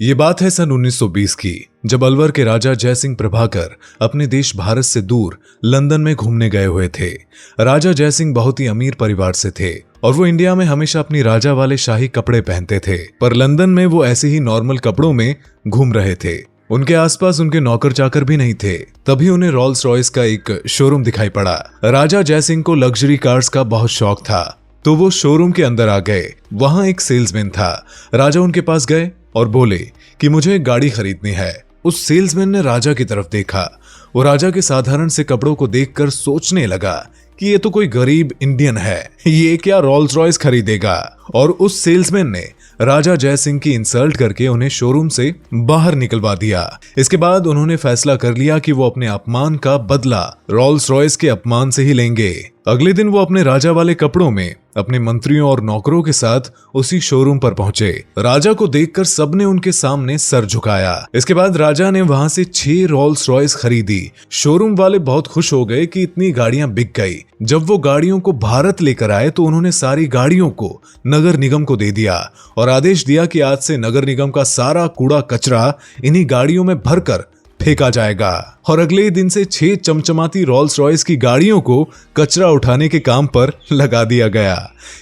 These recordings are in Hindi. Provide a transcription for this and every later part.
ये बात है सन 1920 की, जब अलवर के राजा जयसिंह प्रभाकर अपने देश भारत से दूर लंदन में घूमने गए हुए थे। राजा जयसिंह बहुत ही अमीर परिवार से थे और वो इंडिया में हमेशा अपनी राजा वाले शाही कपड़े पहनते थे, पर लंदन में वो ऐसे ही नॉर्मल कपड़ों में घूम रहे थे। उनके आसपास उनके नौकर चाकर भी नहीं थे। तभी उन्हें रॉल्स रॉयस का एक शोरूम दिखाई पड़ा। राजा जयसिंह को लग्जरी कार्स का बहुत शौक था, तो वो शोरूम के अंदर आ गए। वहां एक सेल्समैन था। राजा उनके पास गए और बोले कि मुझे एक गाड़ी खरीदनी है। उस सेल्समैन ने राजा की तरफ देखा। वो राजा के साधारण से कपड़ों को देखकर सोचने लगा कि ये तो कोई गरीब इंडियन है, ये क्या रॉल्स रॉयस खरीदेगा। और उस सेल्समैन ने राजा जयसिंह की इंसल्ट करके उन्हें शोरूम से बाहर निकलवा दिया। इसके बाद उन्होंने फैसला कर लिया कि वो अपने अपमान का बदला रॉल्स रॉयस के अपमान से ही लेंगे। अगले दिन वो अपने राजा वाले कपड़ों में अपने मंत्रियों और नौकरों के साथ उसी शोरूम पर पहुंचे। राजा को देखकर सबने उनके सामने सर झुकाया। इसके बाद राजा ने वहां से 6 रॉल्स रॉयस खरीदी। शोरूम वाले बहुत खुश हो गए कि इतनी गाड़ियां बिक गई। जब वो गाड़ियों को भारत लेकर आए तो उन्होंने सारी गाड़ियों को नगर निगम को दे दिया और आदेश दिया कि आज से नगर निगम का सारा कूड़ा कचरा इन्हीं गाड़ियों में भरकर फेंका जाएगा। और अगले दिन से 6 चमचमाती रॉल्स रॉयस की गाड़ियों को कचरा उठाने के काम पर लगा दिया गया।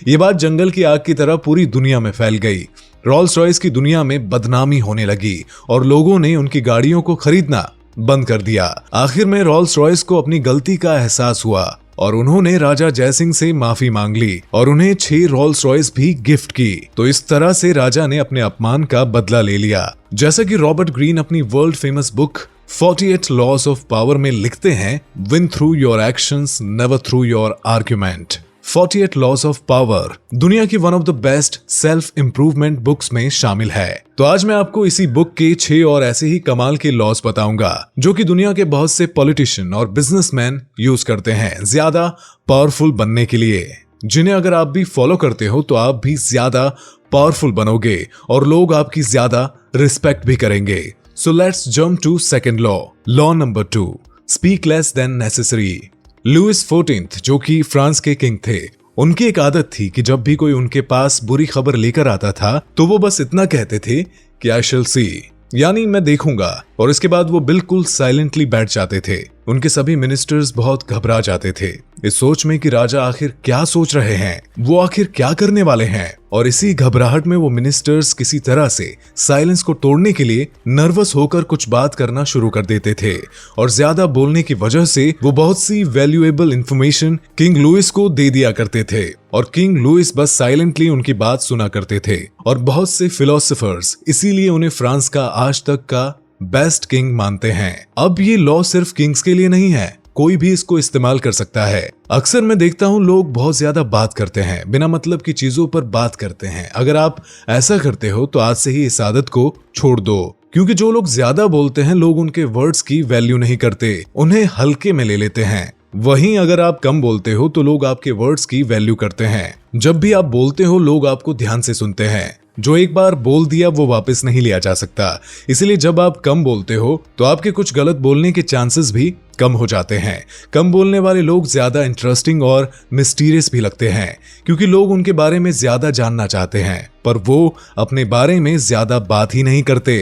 ये बात जंगल की आग की तरह पूरी दुनिया में फैल गई। रॉल्स रॉयस की दुनिया में बदनामी होने लगी और लोगों ने उनकी गाड़ियों को खरीदना बंद कर दिया। आखिर में रॉल्स रॉयस को अपनी गलती का एहसास हुआ और उन्होंने राजा जयसिंह से माफी मांग ली और उन्हें 6 रॉल्स रॉयस भी गिफ्ट की। तो इस तरह से राजा ने अपने अपमान का बदला ले लिया। जैसा कि रॉबर्ट ग्रीन अपनी world famous book 48 laws of power में लिखते हैं, win through your actions never through your argument. 48 laws of power दुनिया की one of the best self improvement books में शामिल है। तो आज मैं आपको इसी बुक के 6 और ऐसे ही कमाल के लॉज बताऊंगा जो कि दुनिया के बहुत से पॉलिटिशियन और बिजनेसमैन यूज करते हैं ज्यादा पावरफुल बनने के लिए, जिन्हें अगर आप भी फॉलो करते हो तो आप भी ज्यादा पावरफुल बनोगे और लोग आपकी ज्यादा रिस्पेक्ट भी करेंगे। So let's jump to second law. Law number 2, speak less than necessary. Louis 14 जो कि फ्रांस के किंग थे, उनकी एक आदत थी कि जब भी कोई उनके पास बुरी खबर लेकर आता था तो वो बस इतना कहते थे कि आई शैल सी, यानी मैं देखूंगा, और इसके बाद वो बिल्कुल साइलेंटली बैठ जाते थे। उनके सभी मिनिस्टर्स बहुत घबरा जाते थे इस सोच में कि राजा आखिर क्या सोच रहे हैं, वो आखिर क्या करने वाले हैं। और इसी घबराहट में वो मिनिस्टर्स किसी तरह से साइलेंस को तोड़ने के लिए नर्वस होकर कुछ बात करना शुरू कर देते थे और ज्यादा बोलने की वजह से वो बहुत सी वैल्यूएबल इंफॉर्मेशन किंग लुइस को दे दिया करते थे और किंग लुइस बस साइलेंटली उनकी बात सुना करते थे। और बहुत से फिलोसोफर्स इसीलिए उन्हें फ्रांस का आज तक का बेस्ट किंग मानते हैं। अब ये लॉ सिर्फ किंग्स के लिए नहीं है, कोई भी इसको इस्तेमाल कर सकता है। अक्सर मैं देखता हूँ लोग बहुत ज्यादा बात करते हैं, बिना मतलब की चीजों पर बात करते हैं। अगर आप ऐसा करते हो तो आज से ही इस आदत को छोड़ दो, क्योंकि जो लोग ज्यादा बोलते हैं लोग उनके वर्ड्स की वैल्यू नहीं करते, उन्हें हल्के में ले लेते हैं। वहीं अगर आप कम बोलते हो तो लोग आपके वर्ड्स की वैल्यू करते हैं। जब भी आप बोलते हो लोग आपको ध्यान से सुनते हैं। जो एक बार बोल दिया वो वापस नहीं लिया जा सकता। इसलिए जब आप कम बोलते हो तो आपके कुछ गलत बोलने के चांसेस भी कम हो जाते हैं। कम बोलने वाले लोग ज्यादा इंटरेस्टिंग और मिस्टीरियस भी लगते हैं, क्योंकि लोग उनके बारे में ज्यादा जानना चाहते हैं, पर वो अपने बारे में ज्यादा बात ही नहीं करते।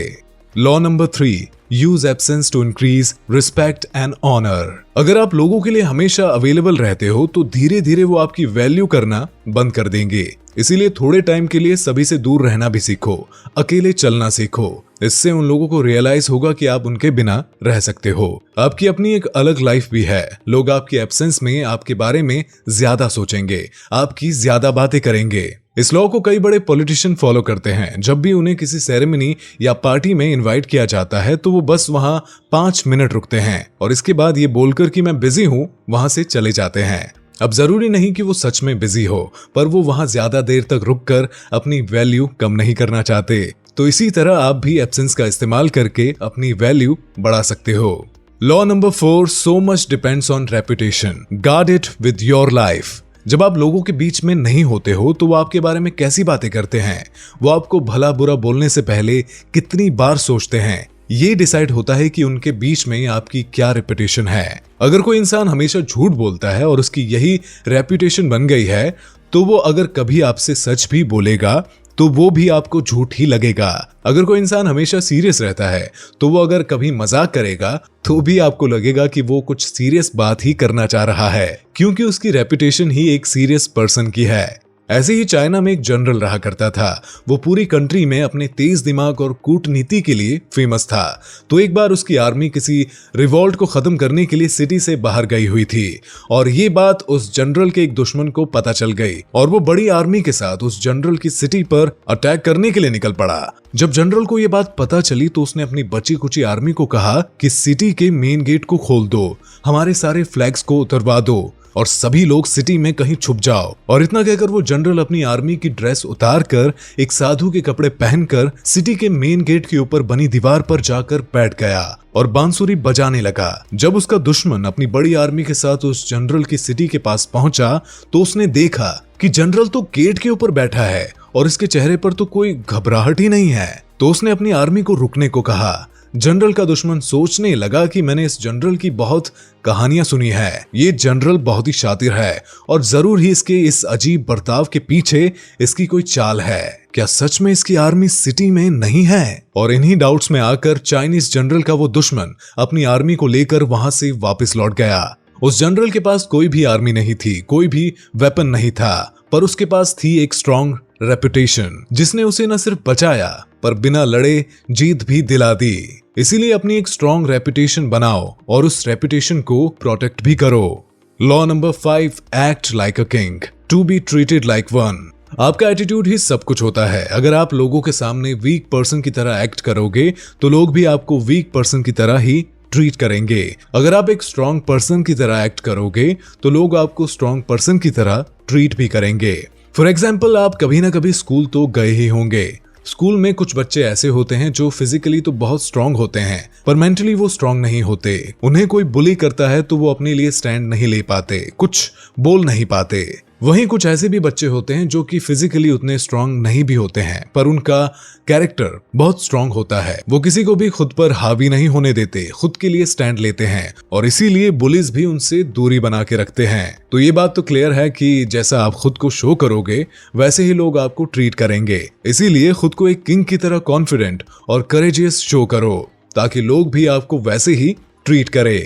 Law number 3, use absence to increase respect and honour. अगर आप लोगों के लिए हमेशा अवेलेबल रहते हो तो धीरे धीरे वो आपकी वैल्यू करना बंद कर देंगे। इसीलिए थोड़े टाइम के लिए सभी से दूर रहना भी सीखो, अकेले चलना सीखो। इससे उन लोगों को रियलाइज होगा कि आप उनके बिना रह सकते हो। आपकी अपनी एक अलग लाइफ भी है। लोग आपके एब्सेंस में आपके बारे में ज्यादा सोचेंगे, आपकी ज्यादा बातें करेंगे। इस लॉ को कई बड़े पॉलिटिशियन फॉलो करते हैं। जब भी उन्हें किसी सेरेमनी या पार्टी में इनवाइट किया जाता है तो वो बस वहां 5 मिनट रुकते हैं और इसके बाद ये बोलकर कि मैं बिजी हूं वहां से चले जाते हैं। अब जरूरी नहीं कि वो सच में बिजी हो, पर वो वहां ज्यादा देर तक रुककर अपनी वैल्यू कम नहीं करना चाहते। तो इसी तरह आप भी एब्सेंस का इस्तेमाल करके अपनी वैल्यू बढ़ा सकते हो। Law number 4, so much depends on reputation, guard it with your life. जब आप लोगों के बीच में नहीं होते हो तो वो आपके बारे में कैसी बातें करते हैं, वो आपको भला बुरा बोलने से पहले कितनी बार सोचते हैं, ये डिसाइड होता है कि उनके बीच में आपकी क्या रेपुटेशन है। अगर कोई इंसान हमेशा झूठ बोलता है और उसकी यही रेपुटेशन बन गई है तो वो अगर कभी आपसे सच भी बोलेगा तो वो भी आपको झूठ ही लगेगा। अगर कोई इंसान हमेशा सीरियस रहता है तो वो अगर कभी मजाक करेगा तो भी आपको लगेगा कि वो कुछ सीरियस बात ही करना चाह रहा है, क्योंकि उसकी रेपुटेशन ही एक सीरियस पर्सन की है। ऐसे ही चाइना में एक जनरल रहा करता था। वो पूरी कंट्री में अपने तेज दिमाग और कूटनीति के लिए फेमस था। तो एक बार उसकी आर्मी किसी रिवॉल्ट को खत्म करने के लिए सिटी से बाहर गई हुई थी और ये बात उस जनरल के एक दुश्मन को पता चल गई और वो बड़ी आर्मी के साथ उस जनरल की सिटी पर अटैक करने के लिए निकल पड़ा। जब जनरल को ये बात पता चली तो उसने अपनी बची कुची आर्मी को कहा कि सिटी के मेन गेट को खोल दो, हमारे सारे फ्लैग्स को उतरवा दो और सभी लोग सिटी में कहीं छुप जाओ। और इतना कहकर वो जनरल अपनी आर्मी की ड्रेस उतार कर एक साधु के कपड़े पहनकर सिटी के मेन गेट के ऊपर बनी दीवार पर जाकर बैठ गया और बांसुरी बजाने लगा। जब उसका दुश्मन अपनी बड़ी आर्मी के साथ उस जनरल की सिटी के पास पहुंचा तो उसने देखा कि जनरल तो गेट के ऊपर बैठा है और इसके चेहरे पर तो कोई घबराहट ही नहीं है। तो उसने अपनी आर्मी को रुकने को कहा। जनरल का दुश्मन सोचने लगा कि मैंने इस जनरल की बहुत कहानियां सुनी है, ये जनरल बहुत ही शातिर है और जरूर ही इसके इस अजीब बर्ताव के पीछे इसकी कोई चाल है। क्या सच में इसकी आर्मी सिटी में नहीं है? और इन्हीं डाउट्स में आकर चाइनीज जनरल का वो दुश्मन अपनी आर्मी को लेकर वहां से वापस लौट गया। उस जनरल के पास कोई भी आर्मी नहीं थी, कोई भी वेपन नहीं था, पर उसके पास थी एक स्ट्रॉन्ग रेपुटेशन जिसने उसे न सिर्फ बचाया पर बिना लड़े जीत भी दिला दी। इसीलिए अपनी एक स्ट्रॉन्ग रेपुटेशन बनाओ और उस रेपुटेशन को प्रोटेक्ट भी करो। Law number 5, act like a king to be treated like one. आपका एटीट्यूड ही सब कुछ होता है। अगर आप लोगों के सामने वीक पर्सन की तरह एक्ट करोगे तो लोग भी आपको वीक पर्सन की तरह ही ट्रीट करेंगे। अगर आप एक स्ट्रॉन्ग पर्सन की तरह एक्ट करोगे तो लोग आपको स्ट्रॉन्ग पर्सन की तरह ट्रीट भी करेंगे। फॉर एग्जाम्पल, आप कभी ना कभी स्कूल तो गए ही होंगे। स्कूल में कुछ बच्चे ऐसे होते हैं जो फिजिकली तो बहुत स्ट्रांग होते हैं पर मेंटली वो स्ट्रांग नहीं होते। उन्हें कोई बुली करता है तो वो अपने लिए स्टैंड नहीं ले पाते, कुछ बोल नहीं पाते। वहीं कुछ ऐसे भी बच्चे होते हैं जो कि फिजिकली उतने स्ट्रांग नहीं भी होते हैं पर उनका कैरेक्टर बहुत स्ट्रांग होता है। वो किसी को भी खुद पर हावी नहीं होने देते, खुद के लिए स्टैंड लेते हैं और इसीलिए बुलिस भी उनसे दूरी बना के रखते हैं। तो ये बात तो क्लियर है कि जैसा आप खुद को शो करोगे वैसे ही लोग आपको ट्रीट करेंगे। इसीलिए खुद को एक किंग की तरह कॉन्फिडेंट और करेजियस शो करो ताकि लोग भी आपको वैसे ही ट्रीट करें।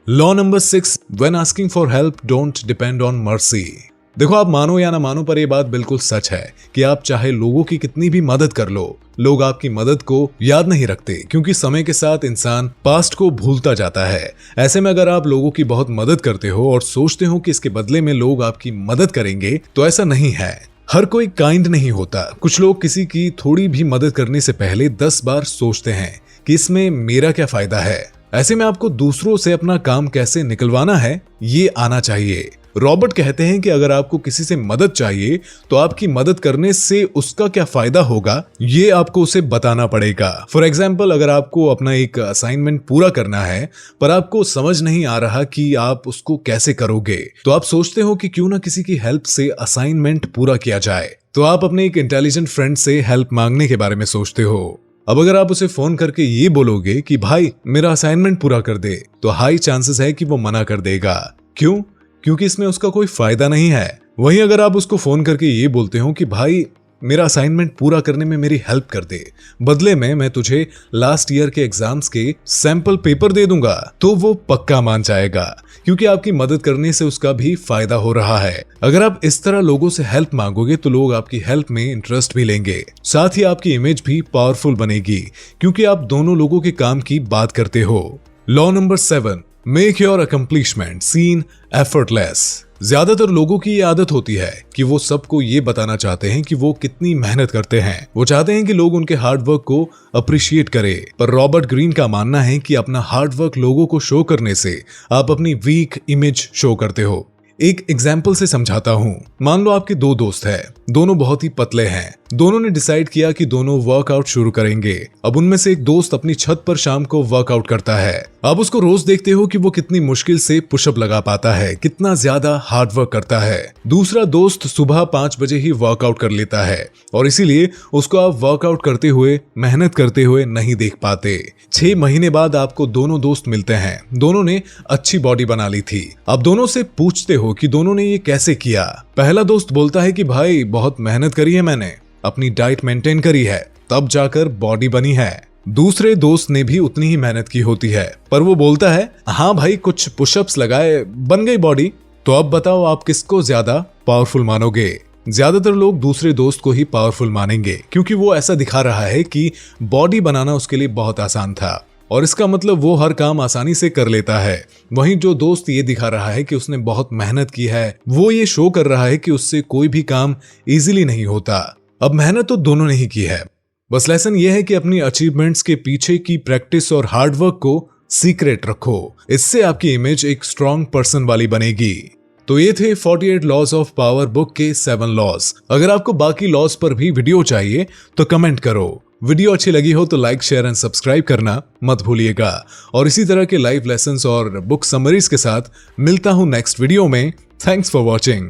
Law number 6, when asking for help don't depend on mercy. देखो, आप मानो या ना मानो पर यह बात बिल्कुल सच है कि आप चाहे लोगों की कितनी भी मदद कर लो, लोग आपकी मदद को याद नहीं रखते क्योंकि समय के साथ इंसान पास्ट को भूलता जाता है। ऐसे में अगर आप लोगों की बहुत मदद करते हो और सोचते हो कि इसके बदले में लोग आपकी मदद करेंगे तो ऐसा नहीं है। हर कोई काइंड नहीं होता। कुछ लोग किसी की थोड़ी भी मदद करने से पहले 10 बार सोचते हैं कि इसमें मेरा क्या फायदा है। ऐसे में आपको दूसरों से अपना काम कैसे निकलवाना है ये आना चाहिए। रॉबर्ट कहते हैं कि अगर आपको किसी से मदद चाहिए तो आपकी मदद करने से उसका क्या फायदा होगा ये आपको उसे बताना पड़ेगा। फॉर एग्जाम्पल, अगर आपको अपना एक असाइनमेंट पूरा करना है पर आपको समझ नहीं आ रहा कि आप उसको कैसे करोगे तो आप सोचते हो कि क्यों ना किसी की हेल्प से असाइनमेंट पूरा किया जाए। तो आप अपने एक इंटेलिजेंट फ्रेंड से हेल्प मांगने के बारे में सोचते हो। अब अगर आप उसे फोन करके ये बोलोगे कि भाई मेरा असाइनमेंट पूरा कर दे तो हाई चांसेस है कि वो मना कर देगा। क्यों? क्योंकि इसमें उसका कोई फायदा नहीं है। वहीं अगर आप उसको फोन करके ये बोलते हो कि भाई मेरा असाइनमेंट पूरा करने में मेरी हेल्प कर दे, बदले में मैं तुझे लास्ट ईयर के एग्जाम्स के सैंपल पेपर दे दूंगा, तो वो पक्का मान जाएगा क्योंकि आपकी मदद करने से उसका भी फायदा हो रहा है। अगर आप इस तरह लोगों से हेल्प मांगोगे तो लोग आपकी हेल्प में इंटरेस्ट भी लेंगे, साथ ही आपकी इमेज भी पावरफुल बनेगी क्योंकि आप दोनों लोगों के काम की बात करते हो। Law number 7, make your accomplishment seen effortless. ज्यादातर लोगों की ये आदत होती है कि वो सबको ये बताना चाहते हैं कि वो कितनी मेहनत करते हैं। वो चाहते हैं कि लोग उनके हार्डवर्क को अप्रिशिएट करें। पर रॉबर्ट ग्रीन का मानना है कि अपना हार्डवर्क लोगों को शो करने से आप अपनी वीक इमेज शो करते हो। एक एग्जाम्पल से समझाता हूँ। मान लो आपके 2 दोस्त हैं, दोनों बहुत ही पतले हैं। दोनों ने डिसाइड किया कि दोनों वर्कआउट शुरू करेंगे। अब उनमें से एक दोस्त अपनी छत पर शाम को वर्कआउट करता है। अब उसको रोज देखते हो कि वो कितनी मुश्किल से पुशअप लगा पाता है, कितना ज्यादा हार्ड वर्क करता है। दूसरा दोस्त सुबह 5 बजे ही वर्कआउट कर लेता है और इसीलिए उसको आप वर्कआउट करते हुए, मेहनत करते हुए नहीं देख पाते। 6 महीने बाद आपको दोनों दोस्त मिलते हैं। दोनों ने अच्छी बॉडी बना ली थी। अब दोनों से पूछते हो कि दोनों ने ये कैसे किया। पहला दोस्त बोलता है कि भाई बहुत मेहनत करी है मैंने। अपनी डाइट मेंटेन करी है, तब जाकर बॉडी बनी है। दूसरे दोस्त ने भी उतनी ही मेहनत की होती है, पर वो बोलता है हाँ भाई कुछ पुशअप्स लगाए बन गई बॉडी। तो अब बताओ आप किसको ज्यादा पावरफुल मानोगे? ज्यादातर लोग दूसरे दोस्त को ही पावरफुल मानेंगे, क्योंकि वो ऐसा दिखा रहा है कि बॉडी बनाना उसके लिए बहुत आसान था और इसका मतलब वो हर काम आसानी से कर लेता है। वहीं जो दोस्त ये दिखा रहा है कि उसने बहुत मेहनत की है, वो ये शो कर रहा है कि उससे कोई भी काम इजीली नहीं होता। अब मेहनत तो दोनों ने ही की है, बस लेसन ये है कि अपनी अचीवमेंट्स के पीछे की प्रैक्टिस और हार्डवर्क को सीक्रेट रखो। इससे आपकी इमेज एक स्ट्रॉन्ग पर्सन वाली बनेगी। तो ये थे 48 लॉज ऑफ पावर बुक के 7 लॉज। अगर आपको बाकी लॉज पर भी वीडियो चाहिए तो कमेंट करो। वीडियो अच्छी लगी हो तो लाइक, शेयर एंड सब्सक्राइब करना मत भूलिएगा। और इसी तरह के लाइव लेसन्स और बुक समरीज के साथ मिलता हूं नेक्स्ट वीडियो में। Thanks for watching.